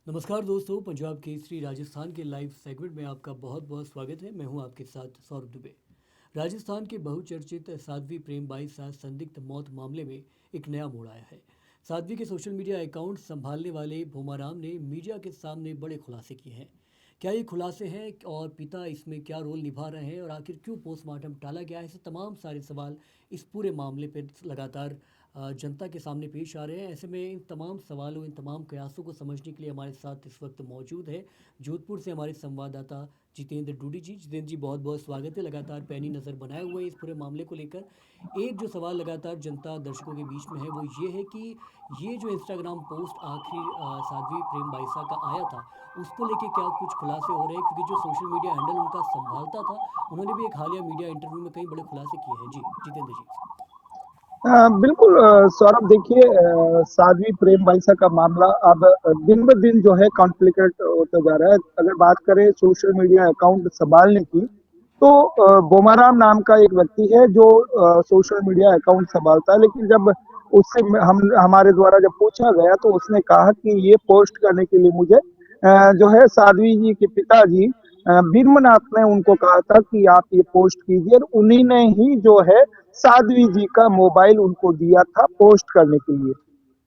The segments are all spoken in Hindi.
नमस्कार दोस्तों, पंजाब केसरी राजस्थान के लाइव सेगमेंट में आपका बहुत बहुत स्वागत है। मैं हूं आपके साथ सौरभ दुबे। राजस्थान के बहुचर्चित साध्वी प्रेमबाई साथ संदिग्ध मौत मामले में एक नया मोड़ आया है। साध्वी के सोशल मीडिया अकाउंट संभालने वाले भोमाराम ने मीडिया के सामने बड़े खुलासे किए हैं। क्या ये खुलासे हैं और पिता इसमें क्या रोल निभा रहे हैं और आखिर क्यों पोस्टमार्टम टाला गया है, ऐसे तमाम सारे सवाल इस पूरे मामले पर लगातार जनता के सामने पेश आ रहे हैं। ऐसे में इन तमाम सवालों, इन तमाम कयासों को समझने के लिए हमारे साथ इस वक्त मौजूद है जोधपुर से हमारे संवाददाता जितेंद्र डूडी जी। जितेंद्र जी, बहुत बहुत स्वागत है। लगातार पैनी नज़र बनाए हुए हैं इस पूरे मामले को लेकर। एक जो सवाल लगातार जनता दर्शकों के बीच में है वो ये है कि ये जो इंस्टाग्राम पोस्ट आखिर साध्वी प्रेम बाइसा का आया था, उसको लेके क्या कुछ खुलासे हो रहे हैं? क्योंकि जो सोशल मीडिया हैंडल उनका संभालता था, उन्होंने भी एक हालिया मीडिया इंटरव्यू में कई बड़े खुलासे किए हैं। जी जितेंद्र जी। बिल्कुल सौरभ देखिए साध्वी प्रेम बाइसा का मामला अब दिन ब दिन जो है कॉम्प्लिकेट होता जा रहा है। अगर बात करें सोशल मीडिया अकाउंट संभालने की तो बोमाराम नाम का एक व्यक्ति है जो सोशल मीडिया अकाउंट संभालता है, लेकिन जब उससे हम हमारे द्वारा जब पूछा गया तो उसने कहा कि ये पोस्ट करने के लिए मुझे जो है साध्वी जी के पिताजी भीमनाथ ने उनको कहा था कि आप ये पोस्ट कीजिए, और उन्हीं ने ही जो है साध्वी जी का मोबाइल उनको दिया था पोस्ट करने के लिए।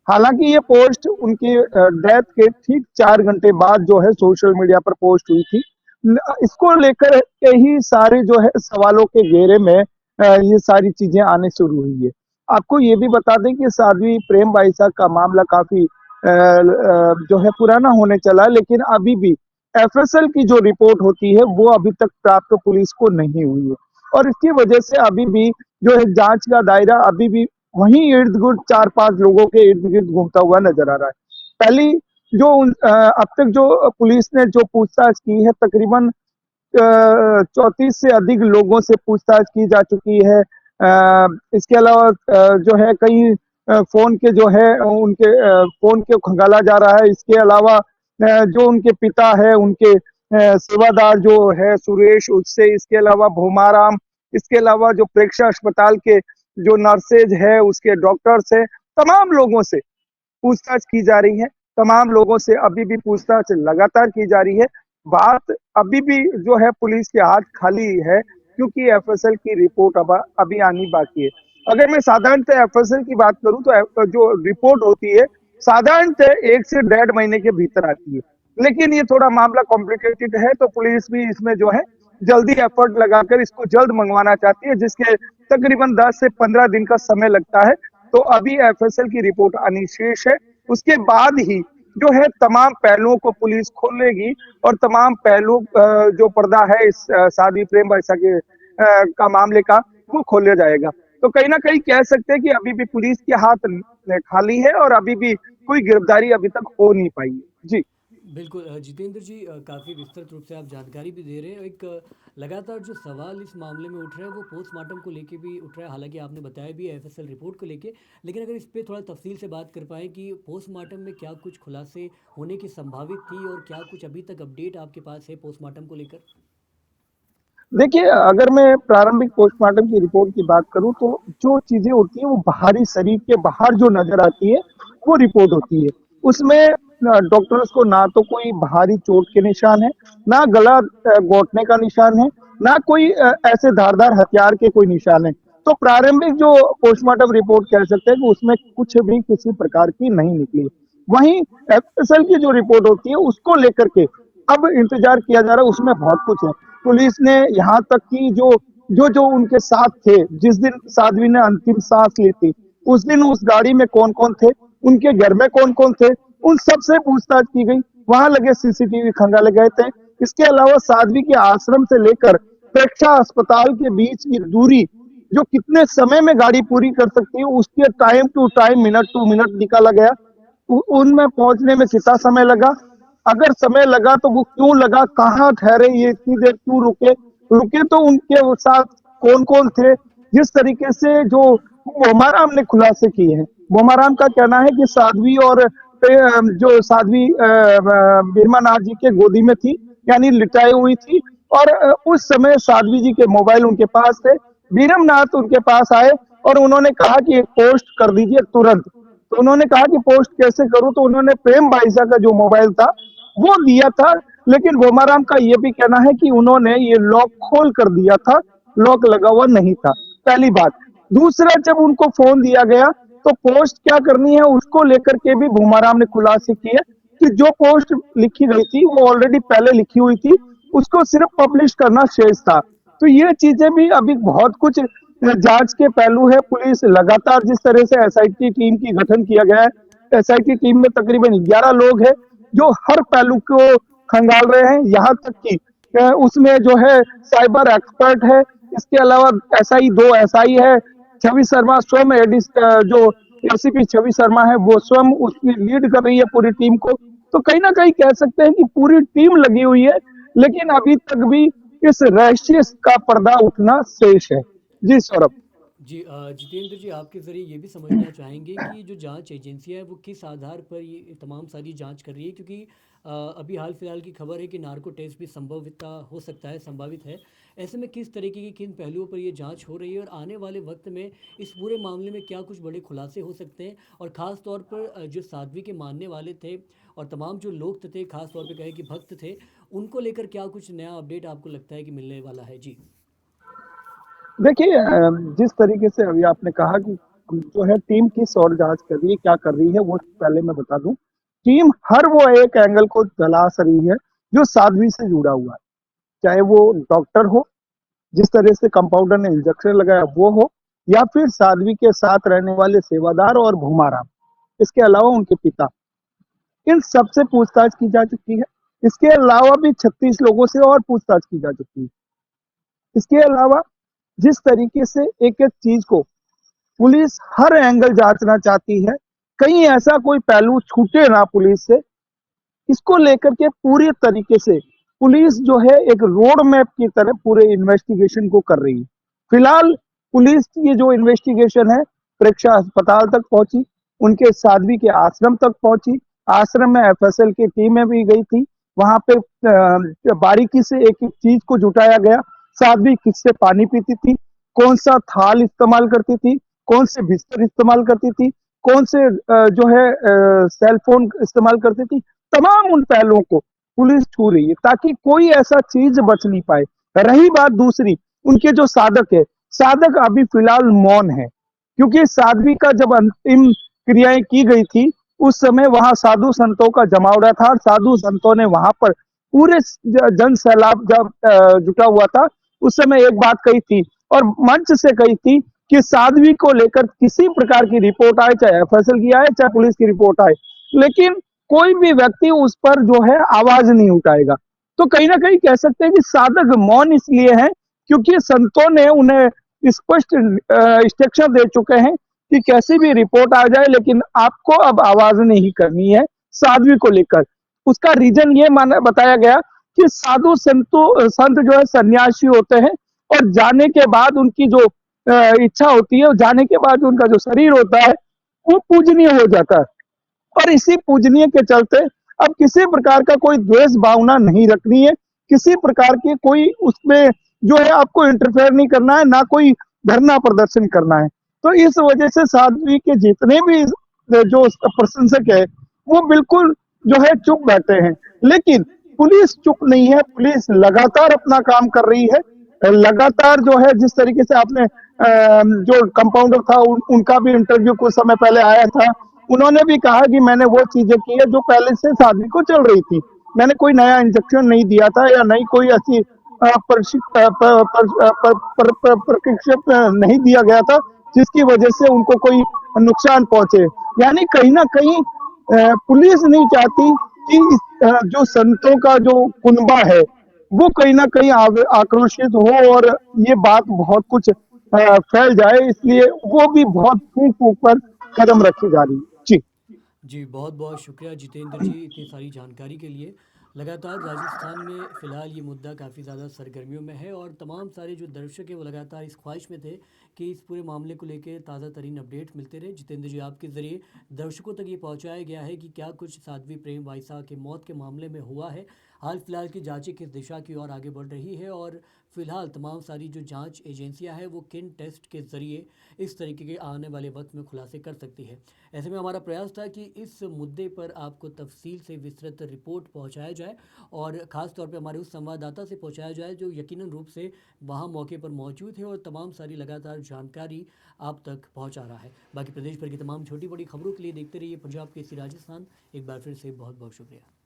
हालांकि ये पोस्ट उनके डेथ के ठीक 4 घंटे बाद जो है सोशल मीडिया पर पोस्ट हुई थी। इसको लेकर के ही सारे जो है सवालों के घेरे में ये सारी चीजें आने शुरू हुई है। आपको ये भी बता दें कि साध्वी प्रेम बाइसा का मामला काफी जो है पुराना होने चला है, लेकिन अभी भी एफएसएल की जो रिपोर्ट होती है वो अभी तक प्राप्त पुलिस को नहीं हुई है, और इसकी वजह से अभी भी जो है जांच का दायरा अभी भी वहीं इर्द गिर्द 4-5 लोगों के इर्द गिर्द घूमता हुआ नजर आ रहा है। पहली जो अब तक जो पुलिस ने जो पूछताछ की है, तकरीबन 34 से अधिक लोगों से पूछताछ की जा चुकी है। इसके अलावा जो है कई फोन के जो है उनके फोन के खंगाला जा रहा है। इसके अलावा जो उनके पिता है, उनके सेवादार जो है सुरेश, उससे, इसके अलावा भोमाराम, इसके अलावा जो प्रेक्षा अस्पताल के जो नर्सेज है, उसके डॉक्टर्स है, तमाम लोगों से पूछताछ की जा रही है। तमाम लोगों से अभी भी पूछताछ लगातार की जा रही है। बात अभी भी जो है पुलिस के हाथ खाली है, क्योंकि एफएसएल की रिपोर्ट अब अभी आनी बाकी है। अगर मैं साधारणतः एफएसएल की बात करूं तो जो रिपोर्ट होती है साधारणतः 1 से 1.5 महीने के भीतर आती है, लेकिन ये थोड़ा मामला कॉम्प्लिकेटेड है, तो पुलिस भी इसमें जो है जल्दी एफर्ट लगाकर इसको जल्द मंगवाना चाहती है, जिसके तकरीबन 10 से 15 दिन का समय लगता है। तो अभी एफएसएल की रिपोर्ट आनी शेष है, उसके बाद ही जो है तमाम पहलुओं को पुलिस खोलेगी, और तमाम पहलू जो पर्दा है इस साध्वी प्रेम बाइसा के का मामले का वो खोला जाएगा। तो कहीं ना कहीं कह सकते हैं कि अभी भी पुलिस के हाथ खाली है और अभी भी कोई गिरफ्तारी अभी तक हो नहीं पाई है। जी बिल्कुल जितेंद्र जी, काफ़ी विस्तृत रूप से आप जानकारी भी दे रहे हैं। एक लगातार जो सवाल इस मामले में उठ रहा है वो पोस्टमार्टम को लेके भी उठ रहा है। हालांकि आपने बताया भी एफएसएल रिपोर्ट को लेके, लेकिन अगर इस पे थोड़ा तफसील से बात कर पाएँ कि पोस्टमार्टम में क्या कुछ खुलासे होने की संभावित थी और क्या कुछ अभी तक अपडेट आपके पास है पोस्टमार्टम को लेकर? देखिए, अगर मैं प्रारंभिक पोस्टमार्टम की रिपोर्ट की बात करूं तो जो चीजें होती हैं वो बाहरी शरीर के बाहर जो नजर आती है वो रिपोर्ट होती है। उसमें डॉक्टर्स को ना तो कोई बाहरी चोट के निशान है, ना गला घोंटने का निशान है, ना कोई ऐसे धारदार हथियार के कोई निशान है। तो प्रारंभिक जो पोस्टमार्टम रिपोर्ट कह सकते हैं कि उसमें कुछ भी किसी प्रकार की नहीं निकली। वहीं एफएसएल की जो रिपोर्ट होती है उसको लेकर के अब इंतजार किया जा रहा है, उसमें बहुत कुछ है। पुलिस ने यहाँ तक कि जो जो जो उनके साथ थे, जिस दिन साध्वी ने अंतिम सांस ली थी, उस दिन उस गाड़ी में कौन कौन थे, उनके घर में कौन कौन थे, उन सबसे पूछताछ की गई। वहां लगे सीसीटीवी खंगाले गए थे। इसके अलावा साध्वी के आश्रम से लेकर प्रेक्षा अस्पताल के बीच की दूरी, जो कितने समय में गाड़ी पूरी कर सकती है, उसके time to time, minute to minute निकाला गया। उनमें पहुंचने में कितना समय लगा, अगर समय लगा तो वो क्यों लगा, कहाँ ठहरे, ये इतनी देर क्यों रुके, रुके तो उनके साथ कौन कौन थे। जिस तरीके से जो बोमाराम ने खुलासे किए हैं, बोमाराम का कहना है कि साध्वी और जो साध्वी बीरमानाथ जी के गोदी में थी, यानी लिटाई हुई थी, और उस समय साध्वी जी के मोबाइल उनके पास थे। बीरमनाथ उनके पास आए और उन्होंने कहा कि एक पोस्ट कर दीजिए तुरंत। तो उन्होंने कहा कि पोस्ट कैसे करूं, तो उन्होंने प्रेम बाइसा का जो मोबाइल था वो दिया था। लेकिन भोमाराम का ये भी कहना है कि उन्होंने ये लॉक खोल कर दिया था, लॉक लगा हुआ नहीं था, पहली बात। दूसरा, जब उनको फोन दिया गया तो पोस्ट क्या करनी है उसको लेकर के भी भूमाराम ने खुलासे किए कि जो पोस्ट लिखी गई थी वो ऑलरेडी पहले लिखी हुई थी, उसको सिर्फ पब्लिश करना शेष था। तो ये चीजें भी अभी बहुत कुछ जांच के पहलू है। पुलिस लगातार जिस तरह से एसआईटी टीम की गठन किया गया है, एसआईटी टीम में तकरीबन 11 लोग हैं जो हर पहलू को खंगाल रहे हैं। यहाँ तक कि उसमें जो है साइबर एक्सपर्ट है, इसके अलावा एसआई, 2 एसआई है, छवि शर्मा स्वयं जो एसीपी छवि शर्मा है वो स्वयं उसकी लीड कर रही है पूरी टीम को। तो कहीं ना कहीं कह सकते हैं कि पूरी टीम लगी हुई है, लेकिन अभी तक भी इस रहस्य का पर्दा उठना शेष है। जी सौरभ। जी जितेंद्र जी, आपके ज़रिए ये भी समझना चाहेंगे कि जो जांच एजेंसियां है वो किस आधार पर ये तमाम सारी जांच कर रही है, क्योंकि अभी हाल फिलहाल की खबर है कि नार्को टेस्ट भी संभवित हो सकता है, संभावित है। ऐसे में किस तरीके की किन पहलुओं पर ये जांच हो रही है और आने वाले वक्त में इस पूरे मामले में क्या कुछ बड़े खुलासे हो सकते हैं, और ख़ास तौर पर जो साध्वी के मानने वाले थे और तमाम जो लोग थे, खास तौर पर कहे कि भक्त थे, उनको लेकर क्या कुछ नया अपडेट आपको लगता है कि मिलने वाला है? जी। देखिए, जिस तरीके से अभी आपने कहा कि जो है टीम किस और जांच कर रही है, क्या कर रही है, वो पहले मैं बता दूं। टीम हर वो एक एंगल को तलाश रही है जो साध्वी से जुड़ा हुआ है, चाहे वो डॉक्टर हो, जिस तरह से कंपाउंडर ने इंजेक्शन लगाया वो हो, या फिर साध्वी के साथ रहने वाले सेवादार और भूमाराम, इसके अलावा उनके पिता, इन सबसे पूछताछ की जा चुकी है। इसके अलावा भी 36 लोगों से और पूछताछ की जा चुकी है। इसके अलावा जिस तरीके से एक एक चीज को पुलिस हर एंगल जांचना चाहती है, कहीं ऐसा कोई पहलू छूटे ना पुलिस से, इसको लेकर के पूरी तरीके से पुलिस जो है एक रोड मैप की तरह पूरे इन्वेस्टिगेशन को कर रही है। फिलहाल पुलिस की जो इन्वेस्टिगेशन है प्रेक्षा अस्पताल तक पहुंची, उनके साध्वी के आश्रम तक पहुंची। आश्रम में एफएसएल की टीमें भी गई थी, वहां पे बारीकी से एक एक चीज को जुटाया गया। साध्वी किससे पानी पीती थी, कौन सा थाल इस्तेमाल करती थी, कौन से बिस्तर इस्तेमाल करती थी, कौन से जो है सेल फोन इस्तेमाल करती थी, तमाम उन पहलुओं को पुलिस छू रही है ताकि कोई ऐसा चीज बच नहीं पाए। रही बात दूसरी, उनके जो साधक है, साधक अभी फिलहाल मौन है, क्योंकि साध्वी का जब अंतिम क्रियाएं की गई थी उस समय वहां साधु संतों का जमावड़ा था। साधु संतों ने वहां पर पूरे जन सैलाब जब जुटा हुआ था, उस समय एक बात कही थी और मंच से कही थी कि साध्वी को लेकर किसी प्रकार की रिपोर्ट आए, चाहे एफएसएल की आए चाहे पुलिस की रिपोर्ट आए, लेकिन कोई भी व्यक्ति उस पर जो है आवाज नहीं उठाएगा। तो कहीं ना कहीं कह सकते हैं कि साधक मौन इसलिए है क्योंकि संतों ने उन्हें स्पष्ट इंस्ट्रक्शन दे चुके हैं कि कैसी भी रिपोर्ट आ जाए लेकिन आपको अब आवाज नहीं करनी है साध्वी को लेकर। उसका रीजन ये माना बताया गया कि साधु संत जो है सन्यासी होते हैं और जाने के बाद उनकी जो इच्छा होती है, जाने के बाद उनका जो शरीर होता है वो पूजनीय हो जाता है। और इसी पूजनीय के चलते अब किसी प्रकार का कोई द्वेष भावना नहीं रखनी है, किसी प्रकार की कोई उसमें जो है आपको इंटरफेयर नहीं करना है, ना कोई धरना प्रदर्शन करना है। तो इस वजह से साध्वी के जितने भी जो प्रशंसक है वो बिल्कुल जो है चुप बैठे हैं। लेकिन पुलिस चुप नहीं है, पुलिस लगातार अपना काम कर रही है। लगातार जो है जिस तरीके से आपने जो कंपाउंडर था उनका भी इंटरव्यू कुछ समय पहले आया था, उन्होंने भी कहा कि मैंने वो चीजें की है जो पहले से साध्वी को चल रही थी, मैंने कोई नया इंजेक्शन नहीं दिया था या नई कोई ऐसी प्रशिक्षित नहीं दिया गया था जिसकी वजह से उनको कोई नुकसान पहुंचे। यानी कहीं ना कहीं पुलिस नहीं चाहती कि जो संतों का जो कुनबा है वो कहीं ना कहीं आक्रोशित हो और ये बात बहुत कुछ फैल जाए, इसलिए वो भी बहुत फूक फूक पर कदम रखी जा रही है। जी। जी, बहुत बहुत शुक्रिया जितेंद्र जी इतनी सारी जानकारी के लिए। लगातार राजस्थान में फ़िलहाल ये मुद्दा काफ़ी ज़्यादा सरगर्मियों में है और तमाम सारे जो दर्शक हैं वो लगातार इस ख्वाहिश में थे कि इस पूरे मामले को लेकर ताज़ा तरीन अपडेट मिलते रहे। जितेंद्र जी, आपके ज़रिए दर्शकों तक ये पहुंचाया गया है कि क्या कुछ साध्वी प्रेम वाइसा के मौत के मामले में हुआ है, हाल फिलहाल की जांचें किस दिशा की ओर आगे बढ़ रही है और फिलहाल तमाम सारी जो जांच एजेंसियां हैं वो किन टेस्ट के ज़रिए इस तरीके के आने वाले वक्त में खुलासे कर सकती है। ऐसे में हमारा प्रयास था कि इस मुद्दे पर आपको तफसील से विस्तृत रिपोर्ट पहुंचाया जाए और ख़ास तौर पे हमारे उस संवाददाता से पहुंचाया जाए जो यकीनन रूप से वहां मौके पर मौजूद है और तमाम सारी लगातार जानकारी आप तक पहुंचा रहा है। बाकी प्रदेश भर की तमाम छोटी बड़ी खबरों के लिए देखते रहिए पंजाब केसरी राजस्थान। एक बार फिर से बहुत बहुत शुक्रिया।